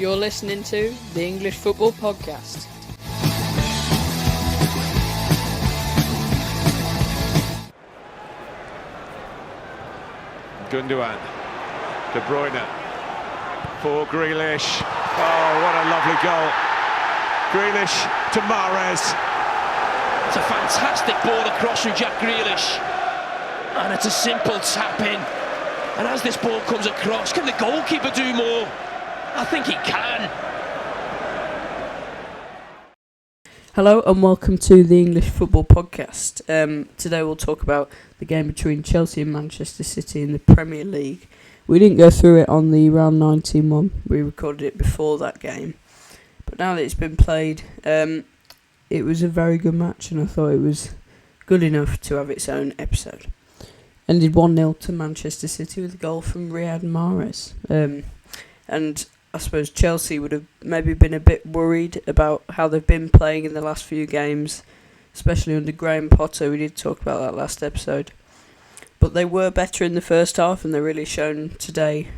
You're listening to the English Football Podcast. Gundogan, De Bruyne, for Grealish. Oh, what a lovely goal. Grealish to Mahrez. It's a fantastic ball across from Jack Grealish. And it's a simple tap in. And as this ball comes across, can the goalkeeper do more? I think he can. Hello and welcome to the English Football Podcast. Today we'll talk about the game between Chelsea and Manchester City in the Premier League. We didn't go through it on the round 19 one, we recorded it before that game. But now that it's been played, it was a very good match and I thought it was good enough to have its own episode. Ended 1-0 to Manchester City with a goal from Riyad Mahrez. And I suppose Chelsea would have maybe been a bit worried about how they've been playing in the last few games, especially under Graham Potter. We did talk about that last episode. But they were better in the first half and they're really shown today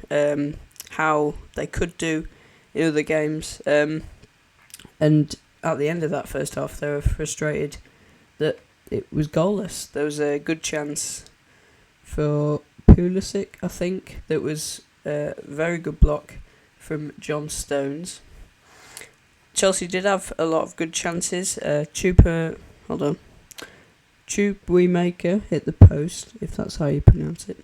how they could do in other games. And at the end of that first half, they were frustrated that it was goalless. There was a good chance for Pulisic, I think, that was a very good block from John Stones. Chelsea did have a lot of good chances. Chukwuemeka hit the post, if that's how you pronounce it.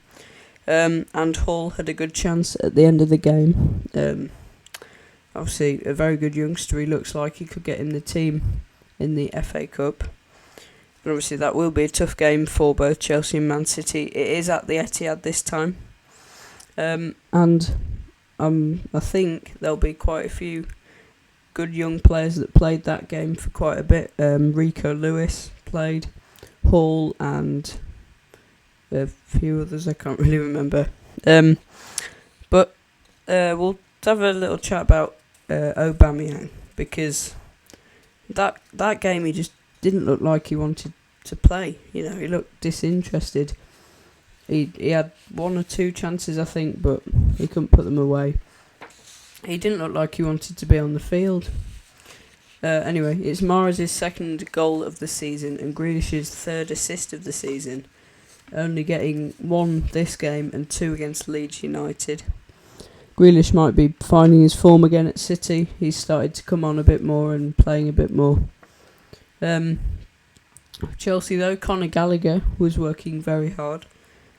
And Hall had a good chance at the end of the game. Obviously, a very good youngster. He looks like he could get in the team in the FA Cup. But obviously, that will be a tough game for both Chelsea and Man City. It is at the Etihad this time. I think there'll be quite a few good young players that played that game for quite a bit. Rico Lewis played, Hall and a few others I can't really remember. But we'll have a little chat about Aubameyang, because that game he just didn't look like he wanted to play. You know, he looked disinterested. He had one or two chances, I think, but he couldn't put them away. He didn't look like he wanted to be on the field. Anyway, it's Mahrez' second goal of the season and Grealish's third assist of the season, only getting one this game and two against Leeds United. Grealish might be finding his form again at City. He's started to come on a bit more and playing a bit more. Chelsea, though, Conor Gallagher was working very hard.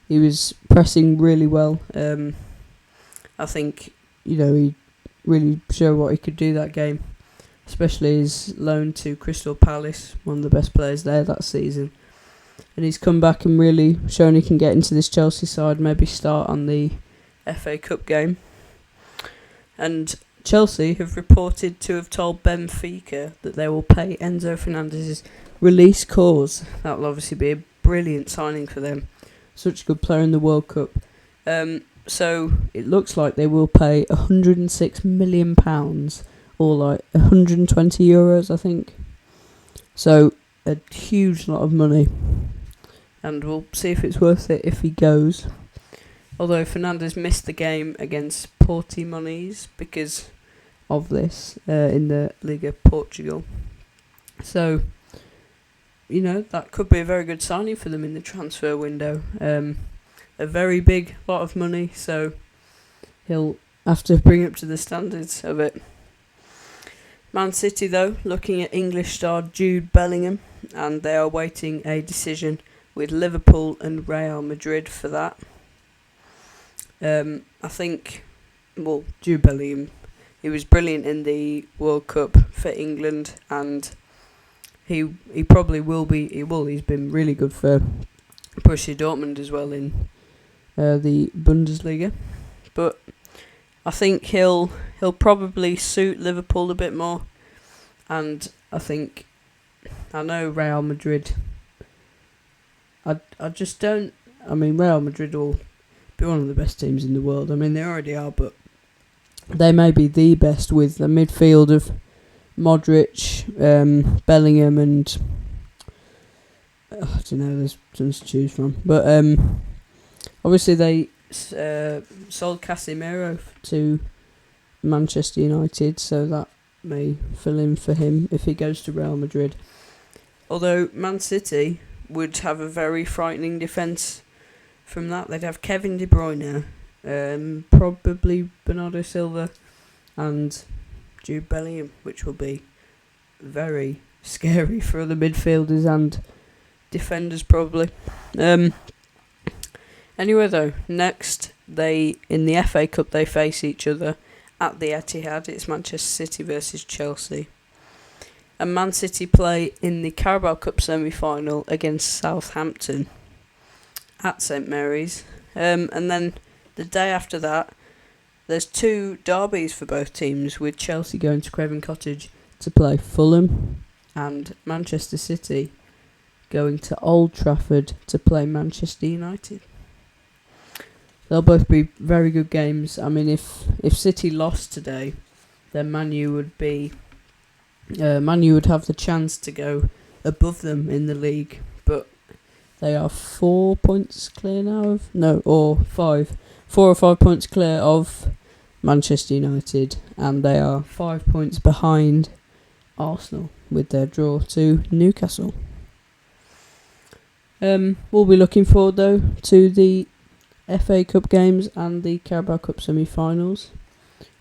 He was pressing really well. I think, he really showed what he could do that game, especially his loan to Crystal Palace, one of the best players there that season. And he's come back and really shown he can get into this Chelsea side, maybe start on the FA Cup game. And Chelsea have reported to have told Benfica that they will pay Enzo Fernandez's release clause. That will obviously be a brilliant signing for them. Such a good player in the World Cup. So it looks like they will pay £106 million, or like €120, I think. So a huge lot of money. And we'll see if it's worth it if he goes. Although Fernandes missed the game against Portimonense because of this in the Liga Portugal. So, that could be a very good signing for them in the transfer window. A very big lot of money, so he'll have to bring up to the standards of it. Man City, though, looking at English star Jude Bellingham, and they are waiting a decision with Liverpool and Real Madrid for that. I think, Jude Bellingham, he was brilliant in the World Cup for England, and he probably will be. He's been really good for Borussia Dortmund as well in the Bundesliga, but I think he'll probably suit Liverpool a bit more, and I know Real Madrid. I just don't. Real Madrid will be one of the best teams in the world. They already are, but they may be the best with a midfield of Modric, Bellingham, and I don't know. There's tons to choose from, but obviously they sold Casemiro to Manchester United, so that may fill in for him if he goes to Real Madrid. Although Man City would have a very frightening defence from that. They'd have Kevin De Bruyne, probably Bernardo Silva, and Jude Bellingham, which will be very scary for the midfielders and defenders probably. Anyway though, next in the FA Cup they face each other at the Etihad. It's Manchester City versus Chelsea. And Man City play in the Carabao Cup semi-final against Southampton at St Mary's. And then the day after that, there's 2 derbies for both teams, with Chelsea going to Craven Cottage to play Fulham and Manchester City going to Old Trafford to play Manchester United. They'll both be very good games. I mean, if City lost today, then Man U would have the chance to go above them in the league, but they are 4 points clear now or 5 or 5 points clear of Manchester United, and they are 5 points behind Arsenal with their draw to Newcastle. We'll be looking forward though to the FA Cup games and the Carabao Cup semi-finals,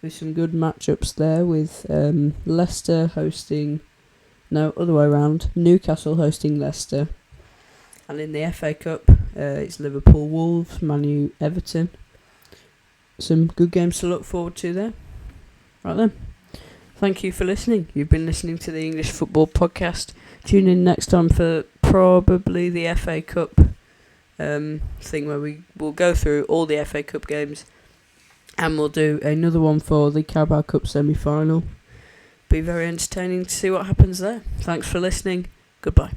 with some good matchups there, with Newcastle hosting Leicester, and in the FA Cup it's Liverpool Wolves, Man U Everton. Some good games to look forward to there. Right then, thank you for listening. You've been listening to the English Football Podcast. Tune in next time for probably the FA Cup thing, where we will go through all the FA Cup games, and we'll do another one for the Carabao Cup semi-final. Be very entertaining to see what happens there. Thanks for listening. Goodbye.